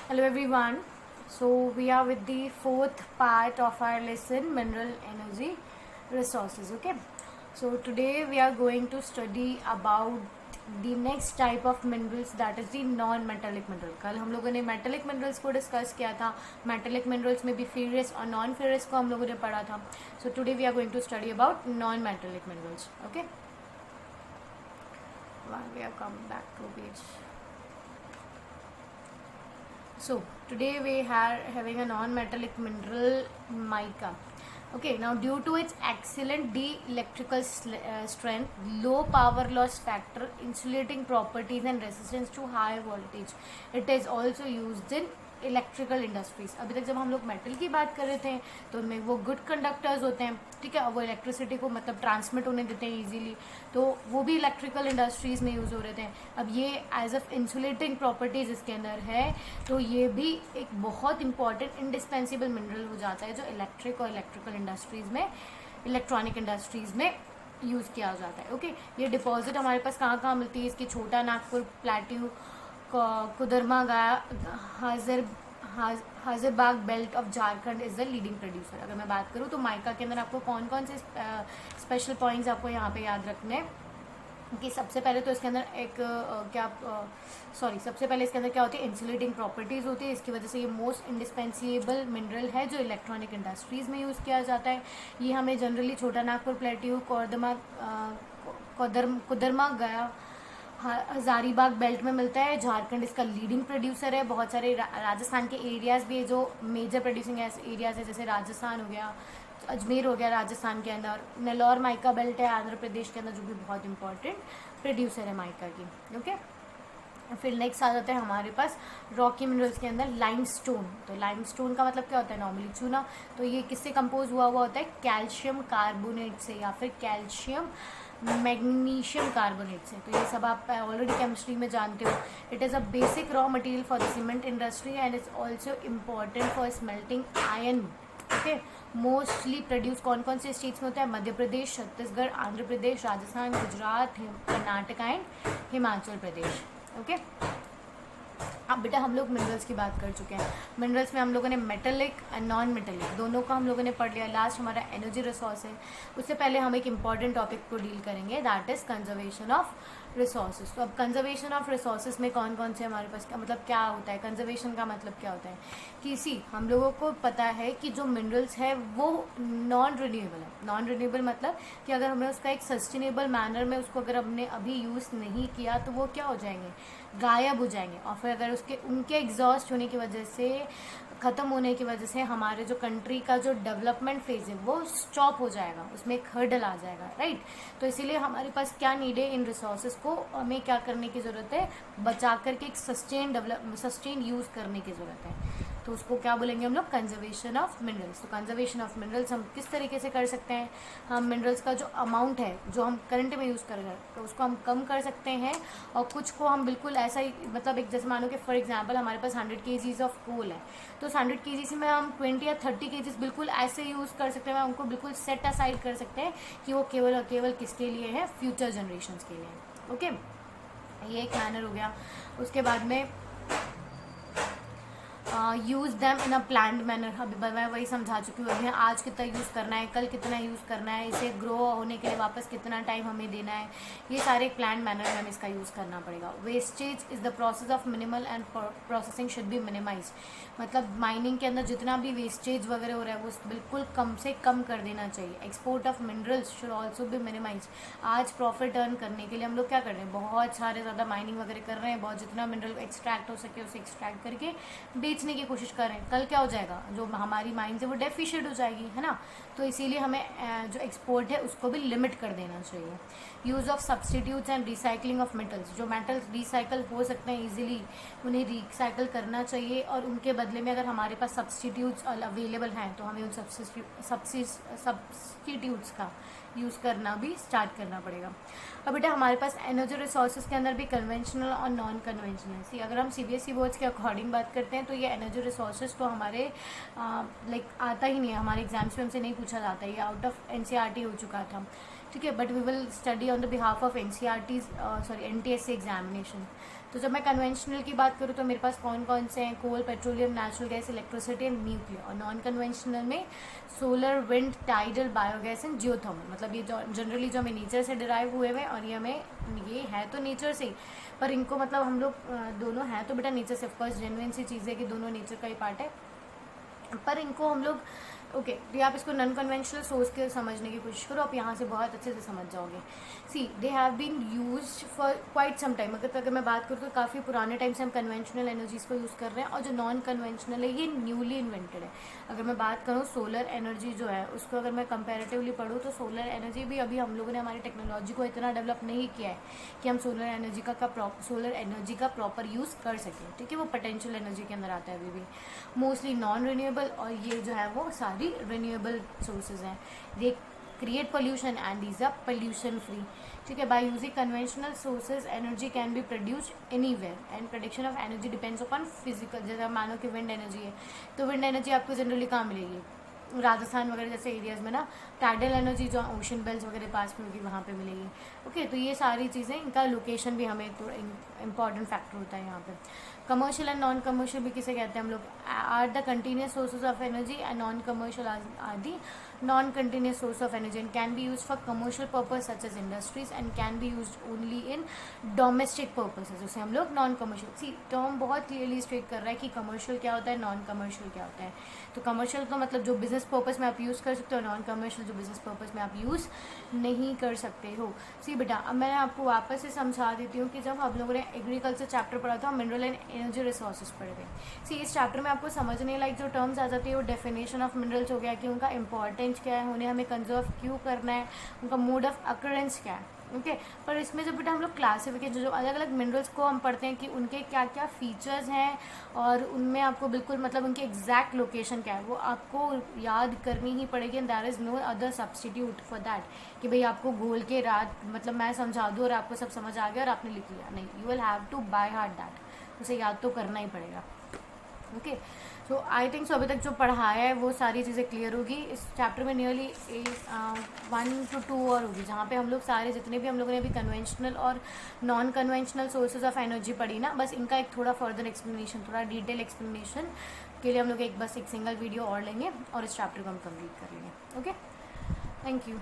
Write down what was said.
Hello everyone. So we are with the fourth part of our lesson, mineral energy resources. Okay. So today we are going to study about the next type of minerals, that is the non-metallic mineral. कल हम लोगों ने metallic minerals को discuss किया था. metallic minerals में भी ferrous और non ferrous को हम लोगों ने पढ़ा था. So today we are going to study about non-metallic minerals. Okay. We are coming back to page. So today we are having a non-metallic mineral, mica. Okay, now due to its excellent dielectrical strength, low power loss factor, insulating properties and resistance to high voltage, it is also used in electrical industries. अभी तक जब हम लोग metal की बात कर रहे थे तो उनमें वो गुड कंडक्टर्स होते हैं, ठीक है, वो इलेक्ट्रिसिटी को मतलब ट्रांसमिट होने देते हैं इजीली, तो वो भी इलेक्ट्रिकल इंडस्ट्रीज में यूज़ हो रहे थे. अब ये एज अ इंसुलेटिंग प्रॉपर्टीज इसके अंदर है, तो ये भी एक बहुत इंपॉर्टेंट इंडिस्पेंसिबल मिनरल हो जाता है जो इलेक्ट्रिक और इलेक्ट्रिकल इंडस्ट्रीज में, इलेक्ट्रॉनिक इंडस्ट्रीज में यूज़ किया जाता है. ओके, ये डिपॉजिट हमारे पास कहाँ कहाँ मिलती है? इसकी Chota Nagpur, plateau, Koderma, Hazaribagh belt of Jharkhand is the leading producer. अगर मैं बात करूँ तो माइका के अंदर आपको कौन कौन से स्पेशल पॉइंट्स आपको यहाँ पे याद रखने हैं कि सबसे पहले तो इसके अंदर एक सबसे पहले इसके अंदर क्या होती है? इंसुलेटिंग प्रॉपर्टीज़ होती है. इसकी वजह से ये मोस्ट इंडिस्पेंसिबल मिनरल है जो इलेक्ट्रॉनिक इंडस्ट्रीज़ में यूज़ किया जाता है. ये हमें जनरली छोटा नागपुर, प्लेट्यू, कुदरमा, गया, हजारीबाग बेल्ट में मिलता है. झारखंड इसका लीडिंग प्रोड्यूसर है. बहुत सारे राजस्थान के एरियाज़ भी है जो मेजर प्रोड्यूसिंग एरियाज़ है, जैसे राजस्थान हो गया, अजमेर हो गया राजस्थान के अंदर. नेल्लौर माइका बेल्ट है आंध्र प्रदेश के अंदर, जो भी बहुत इंपॉर्टेंट प्रोड्यूसर है माइका की. ओके, फिर नेक्स्ट आ जाता है हमारे पास रॉकी मिनरल्स के अंदर लाइमस्टोन. तो लाइमस्टोन का मतलब क्या होता है? नॉर्मली चूना. तो ये किससे कंपोज हुआ होता है? कैल्शियम कार्बोनेट से या फिर कैल्शियम मैग्नीशियम कार्बोनेट से. तो ये सब आप ऑलरेडी केमिस्ट्री में जानते हो. It is a basic raw material for the cement industry and it's also important for smelting iron. Okay, mostly produce कौन कौन से स्टेट्स में होता है? मध्य प्रदेश, छत्तीसगढ़, आंध्र प्रदेश, राजस्थान, गुजरात, कर्नाटक एंड हिमाचल प्रदेश. ओके, अब बेटा हम लोग मिनरल्स की बात कर चुके हैं. मिनरल्स में हम लोगों ने मेटेलिक एंड नॉन मेटेलिक दोनों को हम लोगों ने पढ़ लिया. लास्ट हमारा एनर्जी रिसोर्स है. उससे पहले हम एक इम्पॉर्टेंट टॉपिक को डील करेंगे, that is conservation of resources. तो अब कंजर्वेशन ऑफ रिसोर्सेज में कौन कौन से हमारे पास मतलब क्या होता है? कंजर्वेशन का मतलब क्या होता है? किसी हम लोगों को पता है कि जो मिनरल्स है वो नॉन रिन्यूएबल है. नॉन रिन्यूएबल मतलब कि अगर हमने उसका एक सस्टेनेबल मैनर में उसको अगर हमने अभी यूज़ नहीं किया तो वो क्या हो जाएंगे? गायब हो जाएंगे. और फिर अगर उनके एग्जॉस्ट होने की वजह से, ख़त्म होने की वजह से हमारे जो कंट्री का जो डेवलपमेंट फेज है वो स्टॉप हो जाएगा, उसमें एक हर्डल आ जाएगा, राइट. तो इसीलिए हमारे पास क्या नीड है? इन रिसोर्सेज को हमें क्या करने की ज़रूरत है? बचा करके एक सस्टेन यूज़ करने की ज़रूरत है. तो उसको क्या बोलेंगे हम लोग? Conservation of minerals. तो कंजर्वेशन ऑफ मिनरल्स हम किस तरीके से कर सकते हैं? हम मिनरल्स का जो अमाउंट है जो हम करंट में यूज़ कर रहे हैं तो उसको हम कम कर सकते हैं, और कुछ को हम बिल्कुल ऐसा ही मतलब एक जैसे मानो कि फॉर एग्जांपल हमारे पास 100 kgs ऑफ कोल है, तो 100 kgs में हम 20 या 30 kgs बिल्कुल ऐसे यूज़ कर सकते हैं. उनको बिल्कुल सेट असाइड कर सकते हैं कि वो केवल और केवल किसके लिए है? फ्यूचर जनरेशन्स के लिए. ओके, ये एक मैनर हो गया. उसके बाद में use them in a planned manner. अभी मैं वही समझा चुकी हूँ. अभी आज कितना यूज़ करना है, कल कितना यूज़ करना है, इसे ग्रो होने के लिए वापस कितना टाइम हमें देना है, ये सारे एक प्लान्ड मैनर में हमें इसका यूज़ करना पड़ेगा. Wastage is the process of minimal and processing should be minimise. मतलब माइनिंग के अंदर जितना भी वेस्टेज वगैरह हो रहा है वो बिल्कुल कम से कम कर देना चाहिए. Export of minerals should also be minimise. आज प्रॉफिट अर्न करने के लिए हम लोग क्या कर रहे हैं? बहुत सारे ज़्यादा माइनिंग वगैरह कर रहे हैं, बहुत जितना मिनरल एक्सट्रैक्ट हो सके उसे एक्सट्रैक्ट करके बेचने की कोशिश कर रहे हैं. कल क्या हो जाएगा? जो हमारी माइंड है वो डेफिशिएंट हो जाएगी, है ना. तो इसीलिए हमें जो एक्सपोर्ट है उसको भी लिमिट कर देना चाहिए. Use of substitutes and recycling of metals. जो मेटल्स रिसाइकल हो सकते हैं इजीली उन्हें रिसाइकल करना चाहिए, और उनके बदले में अगर हमारे पास सब्सटीट्यूट्स अवेलेबल हैं तो हमें उन सब्सटीट्यूट्स का यूज़ करना भी स्टार्ट करना पड़ेगा. अब बेटा हमारे पास एनर्जी रिसोर्सेज के अंदर भी कन्वेंशनल और नॉन कन्वेंशनल. अगर हम CBSE बोर्ड्स के अकॉर्डिंग बात करते हैं तो ये एनर्जी रिसोर्सेज तो हमारे लाइक आता ही नहीं है, हमारे एग्जाम्स में हमसे नहीं पूछा जाता है. ये आउट ऑफ NCERT हो चुका था. ठीक है, but we will study on the behalf of NTSC examination. तो जब मैं कन्वेंशनल की बात करूँ तो मेरे पास कौन कौन से हैं, coal, petroleum, natural gas, electricity and nuclear. और नॉन कन्वेंशनल में solar, wind, tidal, biogas and geothermal. मतलब ये जो जनरली जो हमें नेचर से डिराइव हुए हुए और ये है तो नेचर से, पर इनको मतलब हम लोग दोनों हैं तो बेटा नेचर से, ऑफकोर्स जेन्युइन सी चीज़ है कि दोनों नेचर का ही पार्ट है, पर इनको हम लोग ओके तो आप इसको नॉन कन्वेंशनल सोर्स के समझने की कोशिश करो, आप यहाँ से बहुत अच्छे से समझ जाओगे। See they have been used for quite some time. अगर मैं बात करूँ तो काफ़ी पुराने टाइम से हम कन्वेंशनल एनर्जीज़ को यूज़ कर रहे हैं, और जो नॉन कन्वेंशनल है ये न्यूली इन्वेंटेड है। अगर मैं बात करूँ सोलर एनर्जी जो है उसको अगर मैं कंपैरेटिवली पढ़ूँ तो सोलर एनर्जी भी अभी हम लोगों ने हमारी टेक्नोलॉजी को इतना डेवलप नहीं किया है कि हम सोलर एनर्जी का प्रॉपर यूज़ कर सकें। ठीक है, वो पोटेंशियल एनर्जी के अंदर आता है अभी भी, मोस्टली नॉन रिन्यूएबल, और ये जो है वो सारी रिन्यूएबल सोर्सेज हैं। They create pollution and these are pollution free. ठीक है, by using conventional sources energy can be produced anywhere and production of energy depends upon physical. जैसे मानो कि विंड एनर्जी है तो विंड एनर्जी आपको जनरली कहाँ मिलेगी, राजस्थान वगैरह जैसे एरियाज़ में ना। टाइडल एनर्जी जो ओशन बेल्ट वगैरह पास में होगी वहाँ पे मिलेगी। ओके, तो ये सारी चीज़ें, इनका लोकेशन भी हमें थोड़ा इंपॉर्टेंट फैक्टर होता है यहाँ पे। कमर्शियल एंड नॉन कमर्शियल भी किसे कहते हैं हम लोग, are the continuous sources of energy, and non commercial are the non continuous source of energy and can be use for commercial purpose such as industries and can be use only in domestic purposes, उसे हम लोग non commercial. सी term बहुत clearly state कर रहा है कि commercial क्या होता है, नॉन कमर्शियल क्या होता है। तो कमर्शियल तो मतलब जो बिजनेस पर्पस में आप यूज़ कर सकते हो, नॉन कमर्शियल जो बिजनेस पर्पस में आप यूज़ नहीं कर सकते हो। सी बेटा अब मैं आपको वापस से समझा देती हूँ कि जब हम लोगों ने एग्रीकल्चर चैप्टर पढ़ा था, मिनरल एंड एनर्जी रिसोर्सेज पढ़े थे। सी इस चैप्टर में आपको समझने लाइक जो टर्म्स आ जाती है वो डेफिनेशन ऑफ मिनरल्स हो गया कि उनका इंपॉर्टेंस क्या है, उन्हें हमें कंजर्व क्यों करना है, उनका मोड ऑफ अकरेंस क्या है। ओके, पर इसमें जब बेटा हम लोग क्लासिफिकेशन जो अलग अलग मिनरल्स को हम पढ़ते हैं कि उनके क्या क्या फीचर्स हैं और उनमें आपको बिल्कुल मतलब उनकी एग्जैक्ट लोकेशन क्या है वो आपको याद करनी ही पड़ेगी। And there is no other substitute for that कि भाई आपको घोल के रात मतलब मैं समझा दूँ और आपको सब समझ आ गया और आपने लिख लिया, नहीं, you will have to by heart that, उसे याद तो करना ही पड़ेगा। Okay, so I think so अभी तक जो पढ़ाया है वो सारी चीज़ें क्लियर होगी। इस चैप्टर में नियरली 1 to 2 और होगी जहाँ पे हम लोग सारे जितने भी हम लोगों ने अभी कन्वेंशनल और non conventional sources of energy पढ़ी ना, बस इनका एक थोड़ा फर्दर एक्सप्लेनेशन, थोड़ा डिटेल एक्सप्लेनेशन के लिए हम लोग बस एक सिंगल वीडियो और लेंगे और इस चैप्टर को हम कंप्लीट कर लेंगे। Okay, thank you.